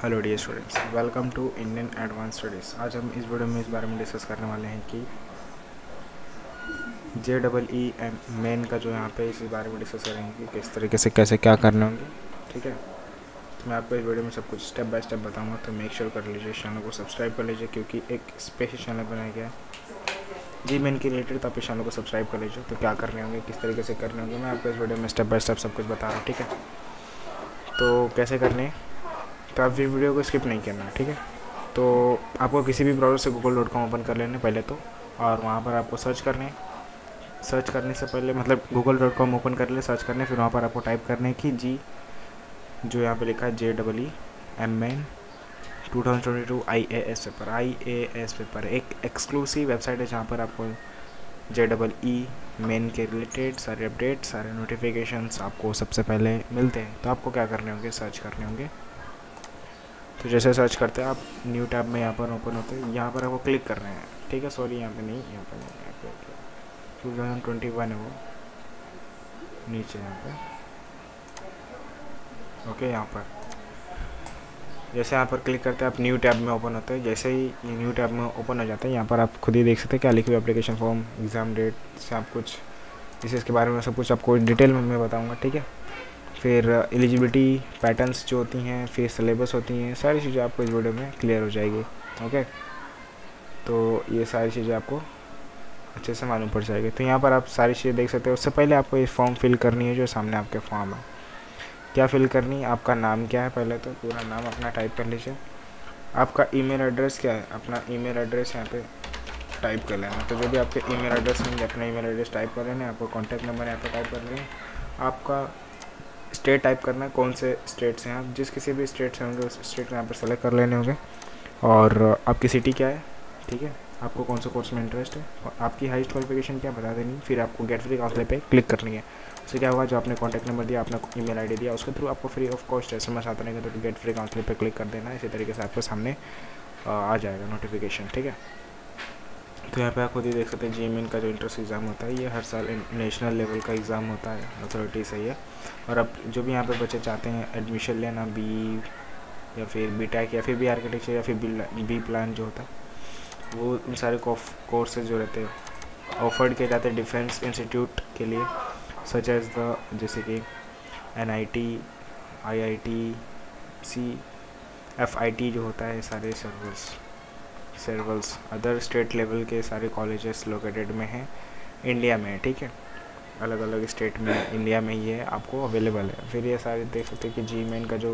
Hello dear students, welcome to Indian advance studies. आज हम इस वीडियो में इस बारे में डिस्कस करने वाले हैं कि JEE मेन का जो यहाँ पे इसी बारे में डिस्कस करेंगे कि किस तरीके से कैसे क्या करने होंगे। ठीक है, तो मैं आपको इस वीडियो में सब कुछ स्टेप बाय स्टेप बताऊंगा, तो मेक श्योर कर लीजिए, चैनल को सब्सक्राइब कर लीजिए, क्योंकि एक स्पेशल चैनल बनाया गया है जी मेन के रिलेटेड। तो आप इस चैनल को सब्सक्राइब कर लीजिए। तो क्या करने होंगे, किस तरीके से करने होंगे, मैं आपको इस वीडियो में स्टेप बाय स्टेप सब कुछ बता रहा हूँ। ठीक है, तो कैसे करने, तो आप वीडियो को स्किप नहीं करना। ठीक है, तो आपको किसी भी ब्राउज़र से google.com ओपन कर लेने पहले तो, और वहाँ पर आपको सर्च करने से पहले मतलब google.com ओपन कर ले, सर्च करने, फिर वहाँ पर आपको टाइप करने की जी जो यहाँ पे लिखा है JEE 2022 IAS पेपर एक एक्सक्लूसिव वेबसाइट है जहाँ पर आपको JEE मेन के रिलेटेड सारे अपडेट, सारे नोटिफिकेशंस आपको सबसे पहले मिलते हैं। तो आपको क्या करने होंगे, सर्च करने होंगे। तो जैसे सर्च करते हैं आप, न्यू टैब में यहाँ पर ओपन होते हैं, यहाँ पर आपको क्लिक करना है। ठीक है, सॉरी यहाँ पे नहीं, यहाँ पे 2021 है वो, नीचे यहाँ पे। ओके, यहाँ पर जैसे यहाँ पर क्लिक करते हैं आप, न्यू टैब में ओपन होता है। जैसे ही ये न्यू टैब में ओपन हो जाता है, यहाँ पर आप खुद ही देख सकते हैं क्या लिखे हुए, एप्लीकेशन फॉर्म, एग्ज़ाम डेट, सब कुछ इसके बारे में सब कुछ आपको डिटेल में मैं बताऊँगा। ठीक है, फिर एलिजिबिलिटी पैटर्न्स जो होती हैं, फिर सिलेबस होती हैं, सारी चीज़ें आपको इस वीडियो में क्लियर हो जाएगी। ओके, तो ये सारी चीज़ें आपको अच्छे से मालूम पड़ जाएगी। तो यहाँ पर आप सारी चीज़ें देख सकते हो। उससे पहले आपको ये फॉर्म फिल करनी है, जो सामने आपके फॉर्म है। क्या फिल करनी है, आपका नाम क्या है, पहले तो पूरा नाम अपना टाइप कर लीजिए। आपका ईमेल एड्रेस क्या है, अपना ईमेल एड्रेस यहाँ पे टाइप कर लेना। तो जो भी आपके ईमेल एड्रेस होंगे, अपना ईमेल एड्रेस टाइप कर लेना। आपको कॉन्टैक्ट नंबर यहाँ पर टाइप कर लेना। आपका स्टेट टाइप करना है, कौन से स्टेट से हैं आप, जिस किसी भी स्टेट से होंगे उस स्टेट को यहाँ पर सेलेक्ट कर लेने होंगे। और आपकी सिटी क्या है, ठीक है, आपको कौन से कोर्स में इंटरेस्ट है, और आपकी हाईएस्ट क्वालिफिकेशन क्या बता देनी। फिर आपको गेट फ्री काउंसलिंग पे क्लिक करनी है। उससे क्या होगा, जो आपने कॉन्टैक्ट नंबर दिया, आपने ईमेल आईडी दिया, उसके थ्रू आपको फ्री ऑफ कॉस्ट SMS आता रहेगा। तो गेट फ्री काउंसलिंग पे क्लिक कर देना। इसी तरीके से आपके सामने आ जाएगा नोटिफिकेशन। ठीक है, तो यहाँ पे आप खुद ही देख सकते हैं, GMEN का जो इंट्रेंस एग्ज़ाम होता है, ये हर साल नेशनल लेवल का एग्ज़ाम होता है, अथॉरिटी से ही है। और अब जो भी यहाँ पे बच्चे चाहते हैं एडमिशन लेना, BE या फिर BTech या फिर B आर्किटेक्चर या फिर B प्लान जो होता है, वो उन सारे कोर्सेज जो रहते हैं ऑफर्ड किए जाते हैं डिफेंस इंस्टीट्यूट के लिए, सच एज द जैसे कि NIT, IIT, CFIT जो होता है, सारे सर्वल्स अदर स्टेट लेवल के सारे कॉलेजेस लोकेटेड में हैं इंडिया में। ठीक है, अलग अलग स्टेट में इंडिया में ये आपको अवेलेबल है। फिर ये सारे देख सकते हैं कि GMEN का जो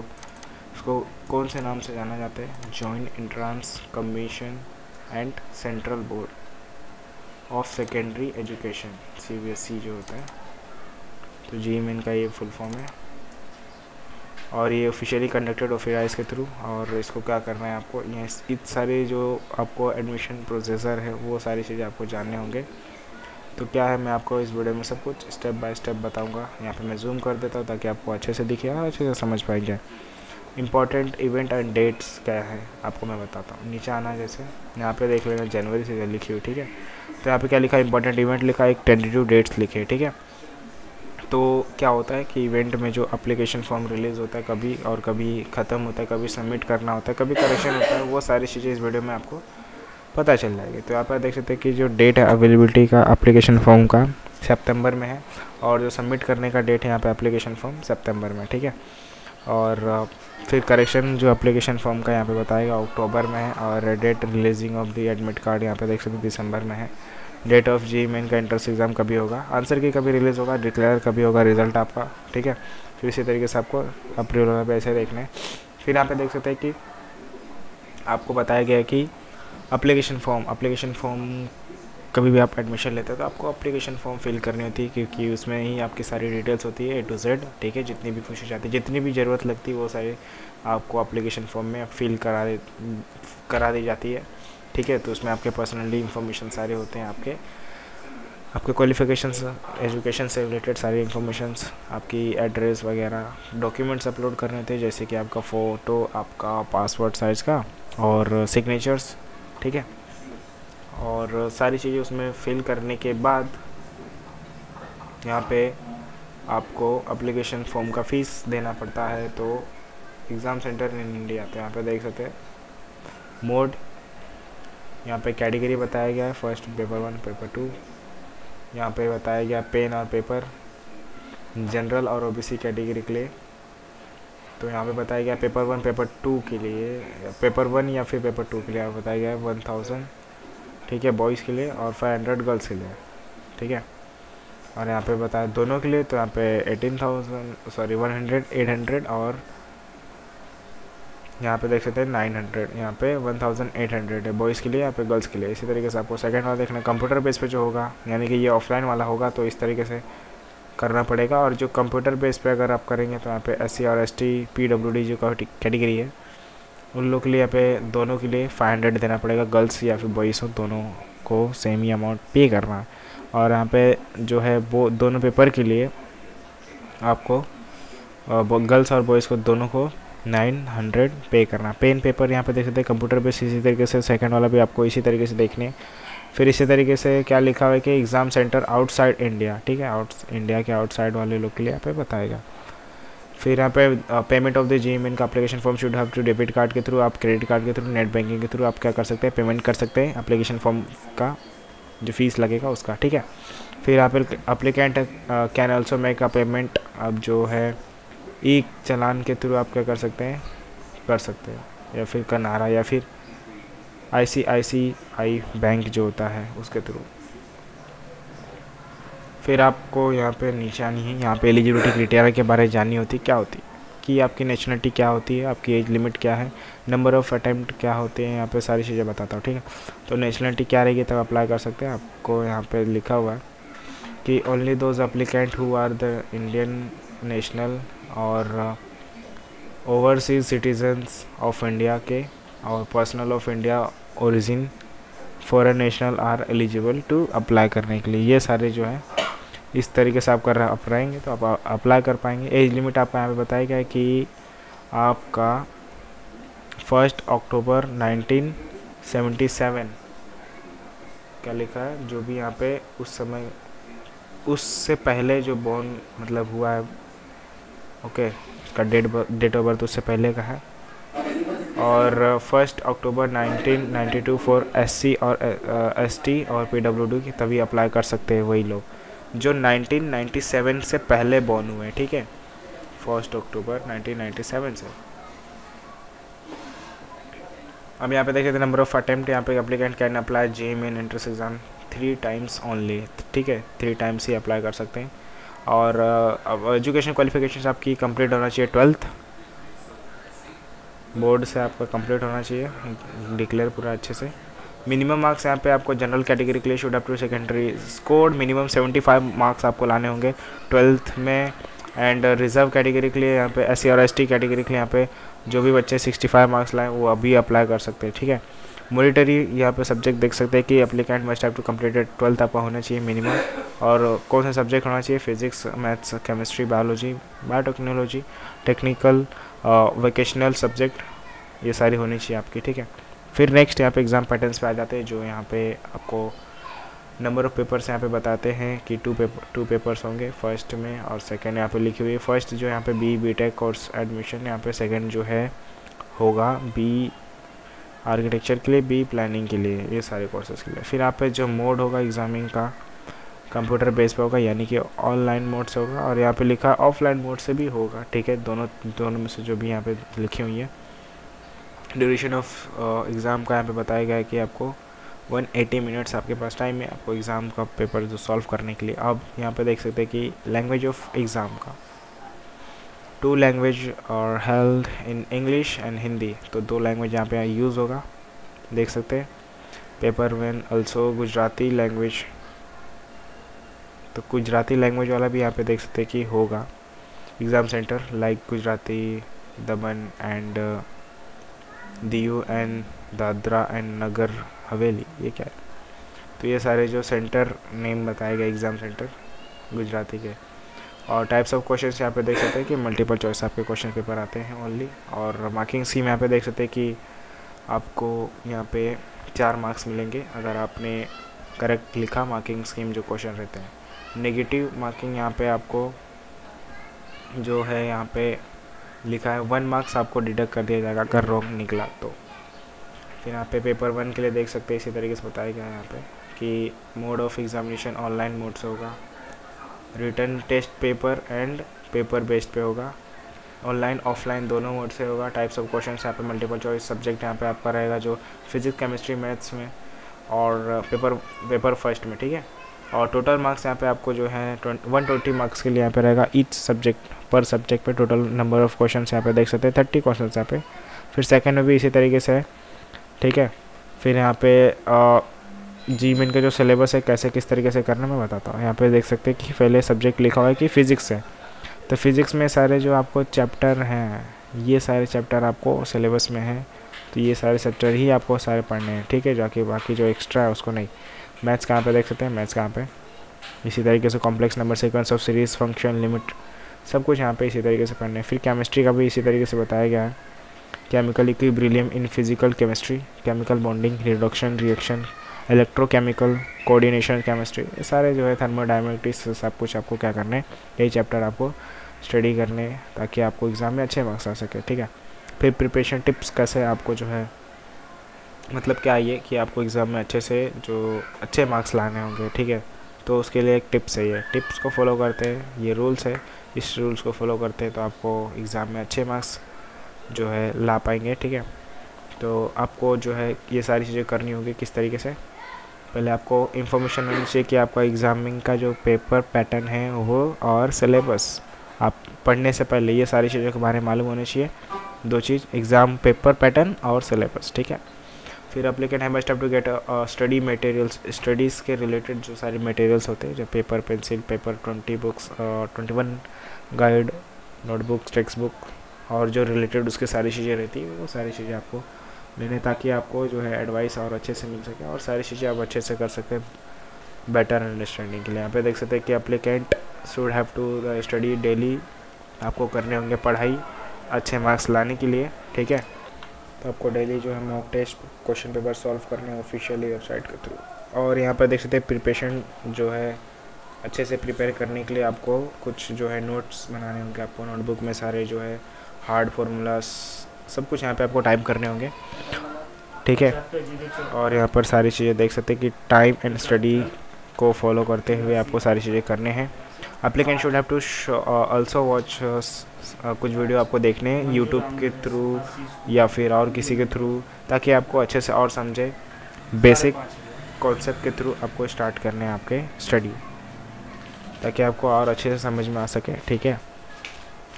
उसको कौन से नाम से जाना जाता है, joint entrance commission and central board of secondary education, CBSE जो होता है। तो GMEN का ये फुल फॉर्म है, और ये ऑफिशियली कंडक्टेड ऑफिस के थ्रू। और इसको क्या करना है, आपको ये इस सारे जो आपको एडमिशन प्रोसेसर है, वो सारी चीज़ें आपको जानने होंगे। तो क्या है, मैं आपको इस वीडियो में सब कुछ स्टेप बाय स्टेप बताऊंगा। यहाँ पे मैं जूम कर देता हूँ ताकि आपको अच्छे से दिखे और अच्छे से समझ पाए जाए। इंपॉर्टेंट इवेंट एंड डेट्स क्या है, आपको मैं बताता हूँ। नीचे आना, जैसे यहाँ पे देख लेना, जनवरी से लिखी हुई। ठीक है, तो यहाँ पे क्या लिखा है, इंपॉर्टेंट इवेंट लिखा है, एक टेंटेटिव डेट्स लिखे। ठीक है, तो क्या होता है कि इवेंट में जो एप्लीकेशन फॉर्म रिलीज़ होता है कभी, और कभी ख़त्म होता है, कभी सबमिट करना होता है, कभी करेक्शन होता है, वो सारी चीज़ें इस वीडियो में आपको पता चल जाएगी। तो यहाँ पर देख सकते हैं कि जो डेट है अवेलेबिलिटी का एप्लीकेशन फॉर्म का, सितंबर में है, और जो सबमिट करने का डेट है यहाँ पे एप्लीकेशन फॉर्म सितंबर में। ठीक है, और फिर करेक्शन जो एप्लीकेशन फॉर्म का यहाँ पे बताएगा अक्टूबर में है, और date releasing of the admit card यहाँ पे देख सकते हैं दिसंबर में है। डेट ऑफ GMEN का एंट्रेंस एग्ज़ाम कभी होगा, आंसर की कभी रिलीज़ होगा, डिक्लेयर कभी होगा रिजल्ट आपका। ठीक है, फिर इसी तरीके से आपको अप्रैल पे ऐसे देखना है। फिर यहाँ पे देख सकते हैं कि आपको बताया गया है कि एप्लीकेशन फॉर्म कभी भी आप एडमिशन लेते हैं तो आपको एप्लीकेशन फॉर्म फिल करनी होती है, क्योंकि उसमें ही आपकी सारी डिटेल्स होती है A to Z। ठीक है, जितनी भी पूछी जाती है, जितनी भी ज़रूरत लगती है, वो सारी आपको एप्लीकेशन फॉर्म में फिल करा दी जाती है। ठीक है, तो उसमें आपके पर्सनली इंफॉर्मेशन सारे होते हैं, आपके क्वालिफिकेशंस, एजुकेशन से रिलेटेड सारी इंफॉर्मेशंस, आपकी एड्रेस वगैरह, डॉक्यूमेंट्स अपलोड करने थे, जैसे कि आपका फ़ोटो, आपका पासपोर्ट साइज़ का, और सिग्नेचर्स। ठीक है, और सारी चीज़ें उसमें फिल करने के बाद यहाँ पे आपको एप्लीकेशन फॉर्म का फ़ीस देना पड़ता है। तो एग्ज़ाम सेंटर इन इंडिया, तो यहाँ पे देख सकते हैं मोड, यहाँ पे कैटेगरी बताया गया है, फर्स्ट पेपर 1 पेपर 2, यहाँ पे बताया गया पेन और पेपर, जनरल और ओबीसी कैटेगरी के लिए। तो यहाँ पे बताया गया पेपर 1 पेपर 2 के लिए, पेपर 1 या फिर पेपर 2 के लिए बताया गया है 1000, ठीक है, बॉयज़ के लिए, और 500 गर्ल्स के लिए, ठीक है। और यहाँ पे बताया दोनों के लिए, तो यहाँ पे 100, 800, और यहाँ पे देख सकते हैं 900, यहाँ पे 1800 है बॉयज़ के लिए, यहाँ पे गर्ल्स के लिए। इसी तरीके से आपको सेकंड वाला देखना, कंप्यूटर बेस पे जो होगा, यानी कि ये ऑफलाइन वाला होगा, तो इस तरीके से करना पड़ेगा। और जो कंप्यूटर बेस पे अगर आप करेंगे तो यहाँ पे SC और ST PWD जो कैटेगरी है, उन लोग के लिए यहाँ पे दोनों के लिए 500 देना पड़ेगा, गर्ल्स या फिर बॉयज़ हो, दोनों को सेम ही अमाउंट पे करना है। और यहाँ पे जो है वो दोनों पेपर के लिए आपको गर्ल्स और बॉयज़ को दोनों को 900 पे करना। पेन पेपर यहाँ पे देख सकते हैं कंप्यूटर बेस, इसी तरीके से सेकंड वाला भी आपको इसी तरीके से देखने। फिर इसी तरीके से क्या लिखा हुआ है कि एग्ज़ाम सेंटर आउटसाइड इंडिया, ठीक है, इंडिया के आउटसाइड वाले लोग के लिए यहाँ पे बताएगा। फिर यहाँ पे पेमेंट ऑफ द GMN का application form should have to debit card के थ्रू, आप क्रेडिट कार्ड के थ्रू, नेट बैंकिंग के थ्रू आप क्या कर सकते हैं, पेमेंट कर सकते हैं एप्लीकेशन फॉर्म का जो फीस लगेगा उसका, ठीक है। फिर applicant can also make a payment, अब जो है ई चालान के थ्रू आप क्या कर सकते हैं, या फिर कनारा या फिर ICICI बैंक जो होता है उसके थ्रू। फिर आपको यहाँ पे नीचे आनी है, यहाँ पे एलिजिबिलिटी क्राइटेरिया के बारे में जाननी होती है, क्या होती है कि आपकी नेशनलिटी क्या होती है, आपकी एज लिमिट क्या है, नंबर ऑफ़ अटैम्प्ट क्या होते हैं, यहाँ पे सारी चीज़ें बताता हूँ, ठीक है। तो नेशनलिटी क्या रहेगी तब अप्लाई कर सकते हैं। आपको यहाँ पे लिखा हुआ है कि only those applicant who are the Indian national और ओवरसीज सिटीजन्स ऑफ इंडिया के और personal of India origin foreign national are eligible to apply करने के लिए। ये सारे जो है इस तरीके से आप अप्लाएंगे तो आप अप्लाई कर पाएंगे। एज लिमिट आपका यहाँ पे बताया गया है कि आपका 1 अक्टूबर 1977, क्या लिखा है, जो भी यहाँ पे उस समय उससे पहले जो बॉर्न मतलब हुआ है, ओके, उसका डेट ऑफ बर्थ उससे पहले का है। और 1 अक्टूबर 1992 फॉर SC और ST और PWD की तभी अप्लाई कर सकते हैं वही लोग जो 1997 से पहले बॉर्न हुए हैं, ठीक है, 1 अक्टूबर 1997 से। अब यहाँ पे देखिए नंबर ऑफ अटेम्प्ट, यहाँ पे applicant can apply GMN entrance exam 3 times only, ठीक है, 3 टाइम्स ही अप्लाई कर सकते हैं। और अब एजुकेशन क्वालिफिकेशन आपकी कंप्लीट होना चाहिए, 12th बोर्ड से आपका कंप्लीट होना चाहिए, डिक्लेयर पूरा अच्छे से। मिनिमम मार्क्स यहाँ पे आपको जनरल कैटेगरी के लिए should up to secondary score minimum 75 marks आपको लाने होंगे 12th में। एंड रिजर्व कैटेगरी के लिए यहाँ पे SC और ST कैटेगरी के लिए यहाँ पे जो भी बच्चे 65 मार्क्स लाएँ वो अभी अप्लाई कर सकते हैं, ठीक है। मॉनिटरी यहाँ पे सब्जेक्ट देख सकते हैं कि applicant must have to completed 12th आपका होना चाहिए मिनिमम। और कौन सा सब्जेक्ट होना चाहिए, physics, maths, chemistry, biology, biotechnology, technical, vocational subject, ये सारी होनी चाहिए आपकी, ठीक है। फिर नेक्स्ट यहाँ पे एग्ज़ाम पैटर्न्स पे आ जाते हैं, जो यहाँ पे आपको नंबर ऑफ़ पेपर्स यहाँ पे बताते हैं कि 2 पेपर्स होंगे फर्स्ट में, और सेकंड यहाँ पे लिखी हुई है फर्स्ट जो यहाँ पे BTech कोर्स एडमिशन, यहाँ पे सेकंड जो है होगा B आर्किटेक्चर के लिए, B प्लानिंग के लिए, ये सारे कोर्सेज़ के लिए। फिर यहाँ पे जो मोड होगा एग्ज़ामिंग का कंप्यूटर बेस पे होगा, यानी कि ऑनलाइन मोड से होगा, और यहाँ पे लिखा ऑफलाइन मोड से भी होगा, ठीक है, दोनों में से जो भी यहाँ पे लिखी हुई है। ड्यूरेशन ऑफ एग्ज़ाम का यहाँ पे बताया गया है कि आपको 180 मिनट्स आपके पास टाइम है आपको एग्ज़ाम का पेपर जो सॉल्व करने के लिए। अब यहाँ पे देख सकते हैं कि लैंग्वेज ऑफ एग्ज़ाम का 2 लैंग्वेज और held in English and Hindi, तो 2 लैंग्वेज यहाँ पे यूज़ होगा, देख सकते हैं। पेपर 1 ऑल्सो गुजराती लैंग्वेज, तो गुजराती लैंग्वेज वाला भी यहाँ पे देख सकते हैं कि होगा exam centre like Gujarati, Daman and Diu and Dadra and Nagar Haveli, ये क्या है, तो ये सारे जो सेंटर नेम बताए गए एग्ज़ाम सेंटर गुजराती के। और टाइप्स ऑफ क्वेश्चंस यहाँ पे देख सकते हैं कि मल्टीपल चॉइस आपके क्वेश्चन पेपर आते हैं ओनली। और मार्किंग स्कीम यहाँ पे देख सकते हैं कि आपको यहाँ पे 4 मार्क्स मिलेंगे अगर आपने करेक्ट लिखा मार्किंग स्कीम जो क्वेश्चन रहते हैं। नेगेटिव मार्किंग यहाँ पे आपको जो है यहाँ पे लिखा है 1 मार्क्स आपको डिडक्ट कर दिया जाएगा अगर रॉन्ग निकला तो। फिर यहाँ पे पेपर 1 के लिए देख सकते हैं इसी तरीके से बताया गया है यहाँ पे कि mode of examination online mode से होगा, return test paper and paper based पे होगा, ऑनलाइन ऑफलाइन दोनों मोड से होगा। टाइप्स ऑफ क्वेश्चन यहाँ पे मल्टीपल चॉइस सब्जेक्ट यहाँ पे आपका रहेगा जो फिजिक्स केमिस्ट्री मैथ्स में और पेपर फर्स्ट में, ठीक है। और टोटल मार्क्स यहाँ पे आपको जो है 120 मार्क्स के लिए यहाँ पे रहेगा ईच सब्जेक्ट, पर सब्जेक्ट पे टोटल नंबर ऑफ क्वेश्चन यहाँ पे देख सकते हैं 30 क्वेश्चन यहाँ पे। फिर सेकंड में भी इसी तरीके से है, ठीक है। फिर यहाँ पे जी मेन का जो सिलेबस है कैसे किस तरीके से करना मैं बताता हूँ। यहाँ पे देख सकते हैं कि पहले सब्जेक्ट लिखा हुआ है कि फ़िज़िक्स है, तो फिज़िक्स में सारे जो आपको चैप्टर हैं ये सारे चैप्टर आपको सिलेबस में है, तो ये सारे चैप्टर ही आपको सारे पढ़ने हैं, ठीक है। जाके बाकी जो एक्स्ट्रा है उसको नहीं। मैथ्स कहाँ पे देख सकते हैं, मैथ्स कहाँ पे इसी तरीके से complex number sequence of series function limit सब कुछ यहाँ पे इसी तरीके से पढ़ने हैं। फिर केमिस्ट्री का भी इसी तरीके से बताया गया है, chemical equilibrium in physical chemistry, chemical bonding, reduction reaction, electrochemical coordination chemistry, ये सारे जो है थर्मोडायनेमिक्स सब कुछ आपको क्या करना है, यही चैप्टर आपको स्टडी करने हैं ताकि आपको एग्ज़ाम में अच्छे मार्क्स आ सके, ठीक है। फिर प्रिपरेशन टिप्स कैसे आपको जो है मतलब क्या ये कि आपको एग्ज़ाम में अच्छे से जो अच्छे मार्क्स लाने होंगे, ठीक है। तो उसके लिए एक टिप्स है, ये टिप्स को फॉलो करते हैं, ये रूल्स है, इस रूल्स को फॉलो करते हैं तो आपको एग्ज़ाम में अच्छे मार्क्स जो है ला पाएंगे, ठीक है। तो आपको जो है ये सारी चीज़ें करनी होगी किस तरीके से। पहले आपको इन्फॉर्मेशन होनी चाहिए कि आपका एग्ज़ामिंग का जो पेपर पैटर्न है वो और सिलेबस, आप पढ़ने से पहले ये सारी चीज़ों के बारे में मालूम होनी चाहिए। दो चीज़, एग्ज़ाम पेपर पैटर्न और सिलेबस, ठीक है। फिर एप्लीकेंट है must have to get study materials, studies के रिलेटेड जो सारे मटेरियल्स होते हैं, जो paper pencil paper 20 books 21 guide notebooks text book और जो रिलेटेड उसके सारी चीज़ें रहती है वो सारी चीज़ें आपको लेने ताकि आपको जो है एडवाइस और अच्छे से मिल सके और सारी चीज़ें आप अच्छे से कर सकते बेटर अंडरस्टैंडिंग के लिए। यहाँ पे देख सकते हैं कि applicant should have to study daily, आपको करने होंगे पढ़ाई अच्छे मार्क्स लाने के लिए, ठीक है। तो आपको डेली जो है mock test question paper solve करने हैं ऑफिशियली वेबसाइट के थ्रू। और यहाँ पर देख सकते हैं प्रिपरेशन जो है अच्छे से प्रिपेयर करने के लिए आपको कुछ जो है नोट्स बनाने होंगे, आपको नोटबुक में सारे जो है हार्ड फार्मूलास सब कुछ यहाँ पे आपको टाइप करने होंगे, ठीक है। और यहाँ पर सारी चीज़ें देख सकते हैं कि टाइम एंड स्टडी को फॉलो करते हुए आपको सारी चीज़ें करने हैं। Applicant should have to also watch कुछ वीडियो आपको देखने हैं यूट्यूब के थ्रू या फिर और किसी के थ्रू ताकि आपको अच्छे से और समझे, बेसिक कॉन्सेप्ट के थ्रू आपको स्टार्ट करने हैं आपके स्टडी ताकि आपको और अच्छे से समझ में आ सके, ठीक है।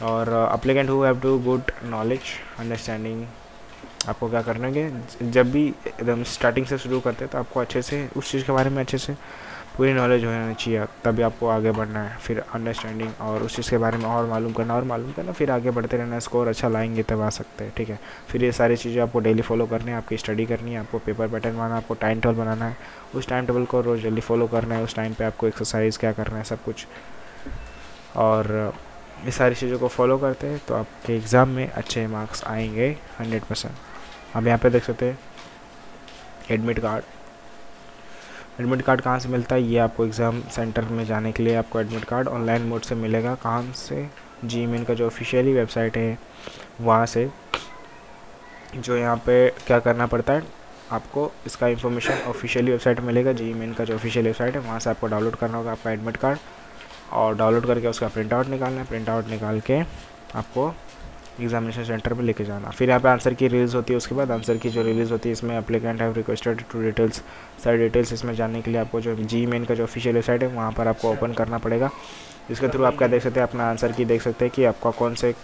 और applicant who have to good knowledge understanding, आपको क्या करना है, जब भी एकदम स्टार्टिंग से शुरू करते हैं तो आपको अच्छे से उस चीज़ के बारे में अच्छे से पूरी नॉलेज होना चाहिए, तभी आपको आगे बढ़ना है। फिर अंडरस्टैंडिंग और उस चीज़ के बारे में और मालूम करना फिर आगे बढ़ते रहना, स्कोर अच्छा लाएंगे तब आ सकते हैं, ठीक है। फिर ये सारी चीज़ें आपको डेली फॉलो करनी है, आपकी स्टडी करनी है, आपको पेपर पैटर्न बनाना, आपको टाइम टेबल बनाना है, उस टाइम टेबल को रोज़ डेली फॉलो करना है, उस टाइम पर आपको एक्सरसाइज क्या करना है सब कुछ। और ये सारी चीज़ों को फॉलो करते हैं तो आपके एग्ज़ाम में अच्छे मार्क्स आएंगे 100%। अब यहाँ पे देख सकते हैं एडमिट कार्ड। एडमिट कार्ड कहाँ से मिलता है, ये आपको एग्ज़ाम सेंटर में जाने के लिए आपको एडमिट कार्ड ऑनलाइन मोड से मिलेगा। कहाँ से, जी मेन का जो ऑफिशियली वेबसाइट है वहाँ से। जो यहाँ पे क्या करना पड़ता है, आपको इसका इन्फॉर्मेशन ऑफिशियली वेबसाइट मिलेगा, जी मेन का जो ऑफिशियल वेबसाइट है वहाँ से आपको डाउनलोड करना होगा आपका एडमिट कार्ड और डाउनलोड करके उसका प्रिंट आउट निकालना है। प्रिंट आउट निकाल के आपको एग्जामिनेशन सेंटर पे लेके जाना। फिर यहाँ पे आंसर की रिलीज़ होती है, उसके बाद आंसर की जो रिलीज़ होती है इसमें applicant have requested to details, सारी डिटेल्स इसमें जानने के लिए आपको जो जी मेन का जो ऑफिशियल वेबसाइट है वहाँ पर आपको ओपन करना पड़ेगा। इसके थ्रू आप क्या देख सकते हैं, अपना आंसर की देख सकते हैं कि आपका कौन से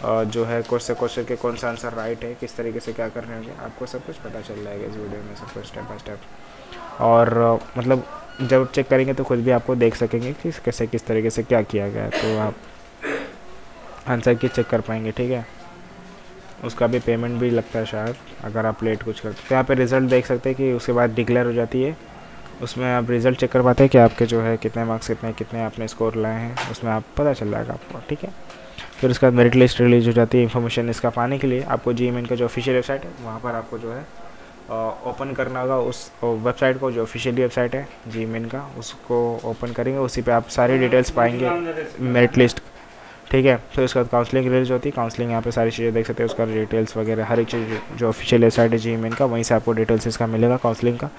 जो है क्वेश्चन के कौन सा आंसर राइट है, किस तरीके से क्या करने होंगे, आपको सब कुछ पता चल जाएगा इस वीडियो में, सब कुछ स्टेप बाय स्टेप। और मतलब जब चेक करेंगे तो खुद भी आपको देख सकेंगे कि कैसे किस तरीके से क्या किया गया है, तो आप आंसर की चेक कर पाएंगे, ठीक है। उसका भी पेमेंट भी लगता है शायद अगर आप लेट कुछ करते। तो यहाँ पे रिज़ल्ट देख सकते हैं कि उसके बाद डिक्लेयर हो जाती है, उसमें आप रिज़ल्ट चेक कर पाते हैं कि आपके जो है कितने मार्क्स कितने आपने स्कोर लाए हैं, उसमें आप पता चल जाएगा आपको, ठीक है। फिर उसके बाद मेरिट लिस्ट रिलीज हो जाती है। इन्फॉर्मेशन इसका पाने के लिए आपको जी मेन का जो ऑफिशियल वेबसाइट है वहाँ पर आपको जो है ओपन करना होगा उस वेबसाइट को, जो ऑफिशियली वेबसाइट है जी मेन का, उसको ओपन करेंगे, उसी पे आप सारी डिटेल्स पाएंगे, मेरिट लिस्ट ठीक है। तो इसके बाद काउंसलिंग रिलीज होती है, काउंसलिंग यहाँ पे सारी चीज़ें देख सकते हैं, उसका डिटेल्स वगैरह हर एक चीज़ जो ऑफिशियल वेबसाइट है GMAIN का, वहीं से आपको डिटेल्स इसका मिलेगा काउंसलिंग का।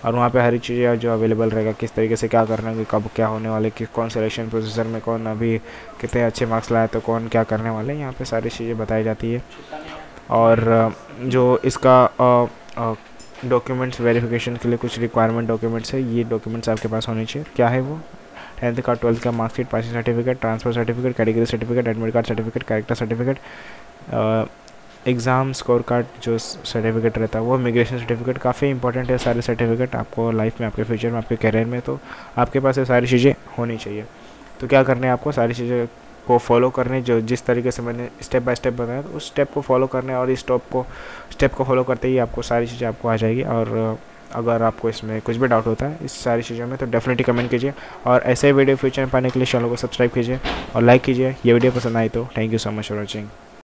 और वहाँ पे हर एक चीज़ें जो अवेलेबल रहेगा, किस तरीके से क्या करना है, कब क्या होने वाले, कि कौन सिलेक्शन प्रोसेसर में कौन अभी कितने अच्छे मार्क्स लाए तो कौन क्या करने वाले, यहाँ पे सारी चीज़ें बताई जाती है। और जो इसका डॉक्यूमेंट्स वेरिफिकेशन के लिए कुछ रिक्वायरमेंट डॉक्यूमेंट्स है, ये डॉक्यूमेंट्स आपके पास होने चाहिए। क्या है वो? 10th का 12th का marksheet, passing certificate, transfer certificate, category certificate, admit card certificate, character certificate, exam score card जो सर्टिफिकेट रहता है वो, इमिग्रेशन सर्टिफिकेट। काफ़ी इंपॉर्टेंट है सारे सर्टिफिकेट आपको लाइफ में, आपके फ्यूचर में, आपके करियर में, तो आपके पास ये सारी चीज़ें होनी चाहिए। तो क्या करना है आपको, सारी चीज़ें को फॉलो करने, जो जिस तरीके से मैंने स्टेप बाय स्टेप बताया, तो उस स्टेप को फॉलो करने, और इस स्टेप को फॉलो करते ही आपको सारी चीज़ें आपको आ जाएगी। और अगर आपको इसमें कुछ भी डाउट होता है इस सारी चीज़ों में, तो डेफिनेटली कमेंट कीजिए, और ऐसे वीडियो फ्यूचर में पाने के लिए चैनल को सब्सक्राइब कीजिए और लाइक कीजिए। ये वीडियो पसंद आई तो thank you so much for watching.